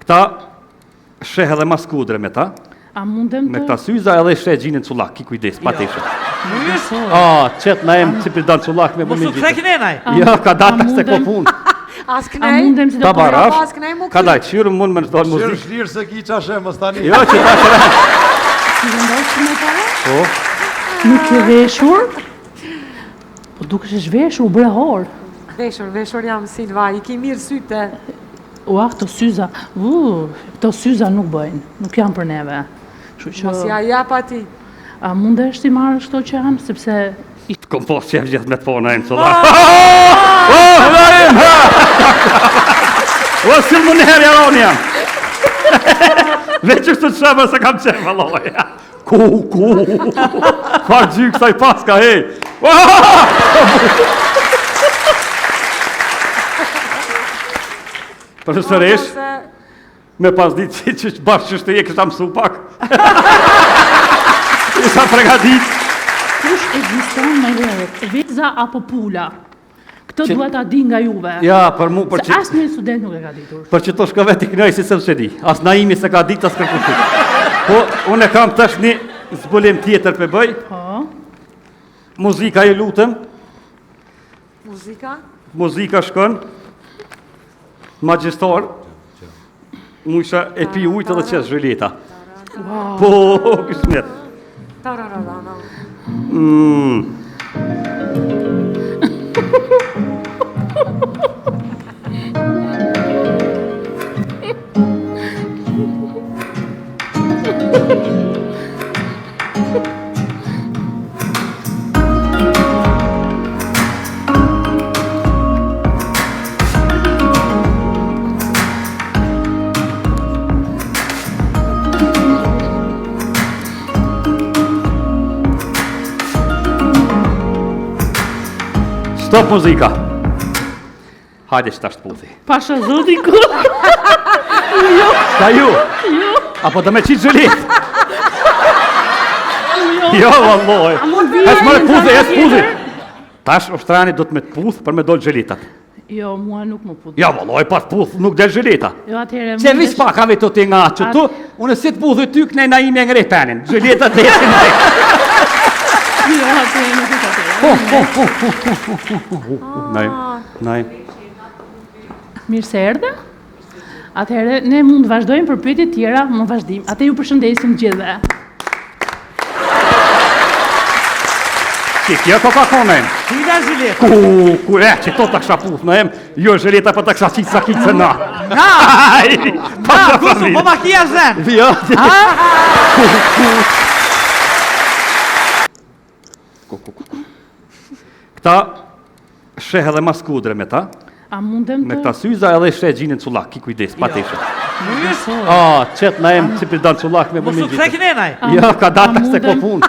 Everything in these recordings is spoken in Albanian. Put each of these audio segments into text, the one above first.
Këta sheh edhe mas kudre me ta. A mundem të... Me këta syza edhe sheh gjinin cullak, ki kujdes, pa të ishe. Qëtë na em që përdan cullak me bëmi gjitë. Ja, ka data se ko pun. As kënej? Ta barash, ka daj, qyrë mund me nështoj muzik. Qyrë shlirë se ki qa shemë, stani. Jo, që ta shërë. Si vendosh që me pare? Po. Nuk e veshur? Po duke që shveshur, bre horë. Veshur jam Silva, i ki mirë syte. Ua, këto syza, këto syza nuk bëjnë, nuk janë për neve. Mos ja jap ati. A mundesh ti marrë shto që janë, sepse... Të kom pos që gjithë me të pona e më cëlla. O, si më nëherë jaron jam. Veq është të qëmë se kam qemë, valoj. Ku. Farë gjykë saj paska, hej. Profesoresh, me pas ditë që bashkë që je kështa mësu pak. Isha pregadit. Kush ekziston me herët, veza apo pula? Këtë duhet ta di nga juve. Ja, për mu, për që... Se asë një student nuk e ka ditur. Për që to shka veti kënoj si se më shedi. As Naimi se ka dit, as kërkushit. Po, unë e kam tash një zbulim tjetër për bëj. Po. Muzika e lutëm. Muzika? Muzika shkon. Magjistar. Musha e pi ujtë edhe qesë zhëlleta. Po, kështë net. Stop muzika. Hajde që ta shtë puthi. Pasha zoti ku? Jo. Ka ju? Jo. Apo të me qitë zhëllit? Jo, valloj. Hesh më puthi, hesh puthi. Tash ushtrani do të me të puth për me dojtë zhëllitat. Jo, mua nuk më puth. Ja, valloj, pas puth nuk del zhëllita. Jo, atëhere... Se vish pak ave të ti nga që tu, unë si të puthi ty kënej na ime e ngrej penin. Zhëllitat dhe jesin dhe. Jo, atëhere nuk e Naj. Mirë se erdhe. Atëherë, ne mund të vazhdojmë për pyetje tjera më vazhdim. Atë ju përshëndesim gjithëve. Kjo ko ka konen? Kina zhileta? Ku, që to të kësha puth në em, jo zhileta për të kësha qitë sa kitë se na. Kusu, po ma kia zhen? Vjo. Këta sheh edhe mas kudre me ta. A mundem të... Me këta syza edhe sheh gjinin cullak, ki kujdes, pa të ishe. Qëtë na em që përdan cullak me bëmi gjitë. Ja, ka data se ko pun.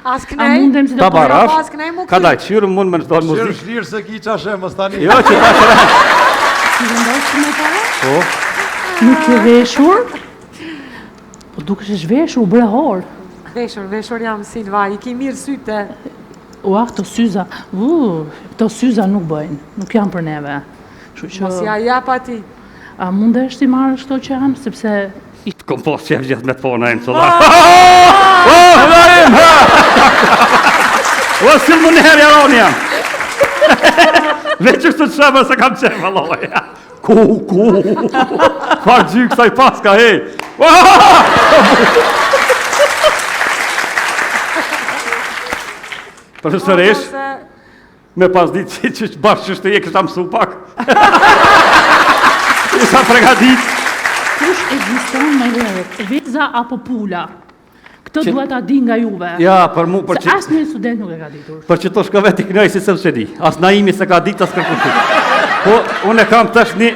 As A mundem kënej? si Ta do barash, As kënej mu ka daj, qyrë mund me nështoj Qyrë muzik. shlirë se ki qa shemë, stani. Jo, që ta shërë. si vendosh që me pare? Po, Nuk e veshur? Po duke që shveshur, bre horë. Veshur jam Silva, i ki mirë syte. Ua, këto syza, këto syza nuk bëjnë, nuk janë për neve. Mos ja jap ati. A mundesh ti marrë shto që janë, sepse... të kom pos që gjithë me të pona e më cëlla. O, si më nëherë jaron jam. Veq është të qëmë se kam qemë, valoj. Ku. Farë gjykë saj paska, hej. Profesoresh, me pas ditë që bashkë që je kështa mësu pak. Isha pregadit. Kush ekziston me herët, veza apo pula? Këtë duhet ta di nga juve. Ja, për mu, për Se që... asë një student nuk e ka ditur. Për që to shka veti kënoj si se më shedi. As Naimi se ka dit, as kërkushit. Po, unë e kam tash një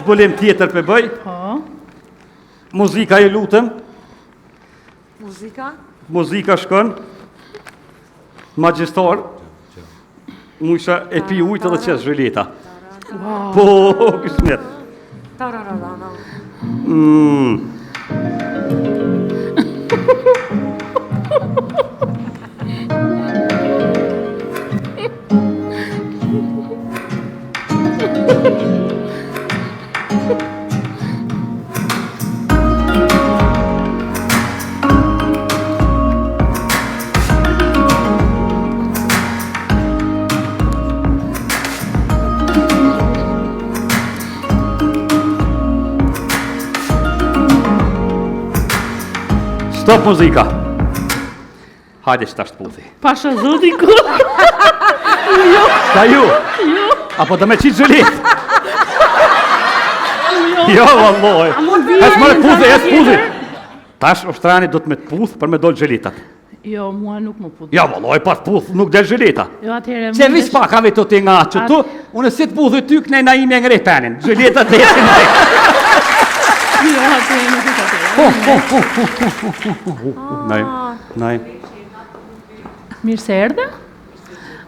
zbulim tjetër për bëj. Po. Muzika e lutëm. Muzika? Muzika shkon. Magjistar. Musha e pi ujtë edhe qesë zhëlleta. Po, kështë net. Stop muzika. Hajde që tash të puthi. Pasha zoti ku? Ka ju? Jo, Apo të me qitë zhëlit? jo. Jo, valloj. Hes më puthi, hes puthi. tjetër? Tash ushtrani do të me të puth për me dojtë zhëlitat. Jo, mua nuk më put. Ja, valloj, pas puth nuk del zhëlita. Jo, atëherë... Se vis pak ka vetë të nga që tu, unë si të puthi ty kënej na ime ngrej penin. Zhëlitat dhe jesin dhe. Jo, atëherë nuk është atëherë. Nej. Mirë se erdhe.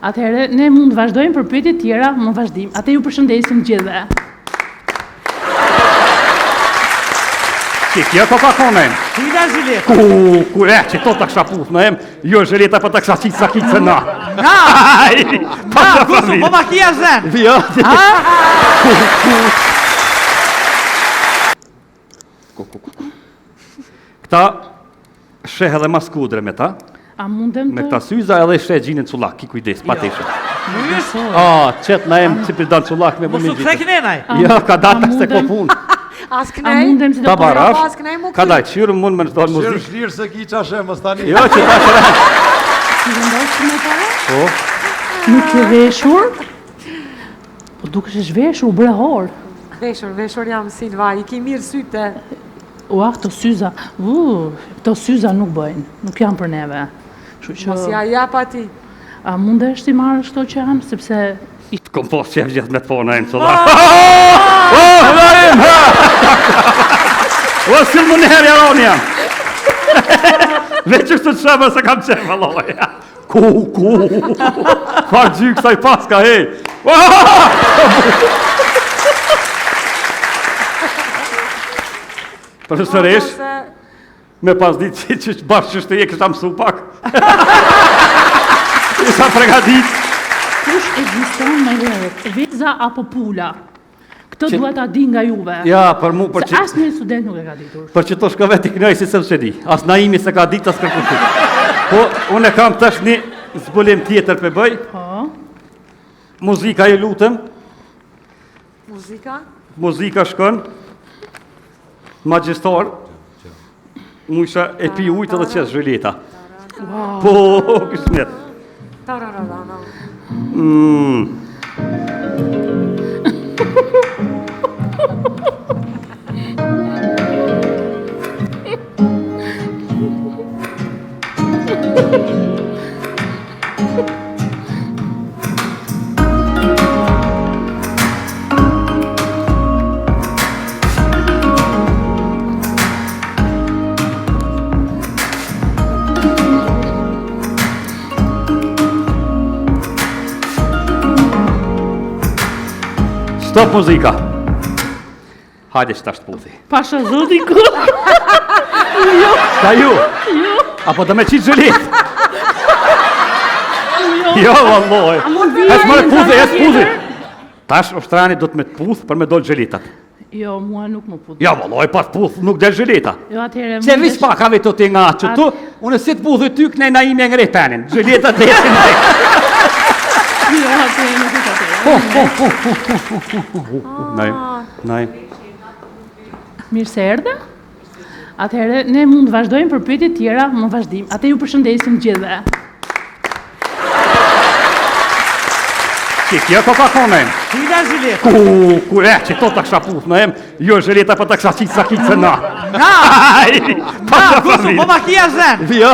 Atëherë, ne mund të vazhdojmë për pyetje tjera më vazhdim. Atë ju përshëndesim gjithëve. Që kjo ka konen. Kujda zhilet. Ku, që to të kësha puth në em, jo zhëlita për të kësha qitë sa kitë se na. Na, kusu, po ma kia zen. Jo, Këta sheh edhe mas kudre me ta, A mundem me të... këta syza edhe sheh gjinin cullak, ki kujdes, pa të ishe. Mujës, Qetë na em që përdan cullak me mosu bëmi të gjitë. kënenaj. Jo, ka data se ko mundem- pun. As A kënej? mundem si Ta të... barash, pas kënej mu ka daj qyrë mund me në Shirë muzikë. shlirë se ki qa shemë stani. Jo, që ta shëra. Si vendos me para? Po, Nuk e veshur? Po duke është veshur, brehor. Veshur jam Silva, i ki mirë syte. Ua, këto syza, këto syza nuk bëjnë, nuk janë për neve. Kështu Mos që, ja jap ati. a mundesh ti marrësh këto që janë, sepse të kom pos qef gjithë me të pona e më cullak. Da im, ha! O, si më njëherë jaron jam. Veç është të qëmë se kam qenë, valloj. Ku. Fa gjyk sa i paska, hej. Për sëresh, me pas ditë që bashkë që e kështa mësu pak. Isha pregadit. kush ekziston më herët, veza apo pula? Këtë duhet ta di nga juve. Ja, për mu, për Se që... asnjë student nuk e ka ditur. Për që to shka vetë i knoj si se më di. As naimi se ka ditë, as kërkushit. Po, unë e kam tash një zbulim tjetër për bëj. Po, Muzika e lutëm, Muzika? muzika shkon, magjistar, mu isha e pi ujtë dhe qesë zhëlleta. Po, kështë mjetë. Tarararana. Stop muzika. Hajde që tash të puthi. pasha zoti ku? Ka ju? Jo, Apo të me qitë zhëlit? jo. Jo, valloj. Hes më puthi, hes puthi. tjetër? Tash ushtrani do të me të puth për me dojtë zhëlitat. Jo, mua nuk më put. Ja, valloj, pas puth nuk del zhëlita. Jo, atëherë... Se vis pak ka vetë të nga që tu, unë si të puthi ty kënej na ime ngrej penin. Zhëlitat dhe jesin dhe. Jo, atëherë nuk është atëherë. Nej. Mirë se erdhe. Atëherë, ne mund të vazhdojmë për pyetje tjera më vazhdim. Atë ju përshëndesim gjithëve. Që kjo ka konen. Kujda zhilet. Ku, që to të kësha puth në em, jo zhëlleta për të kësha qitë sa kitë se na. Na, kusu, po ma kia zen. Jo,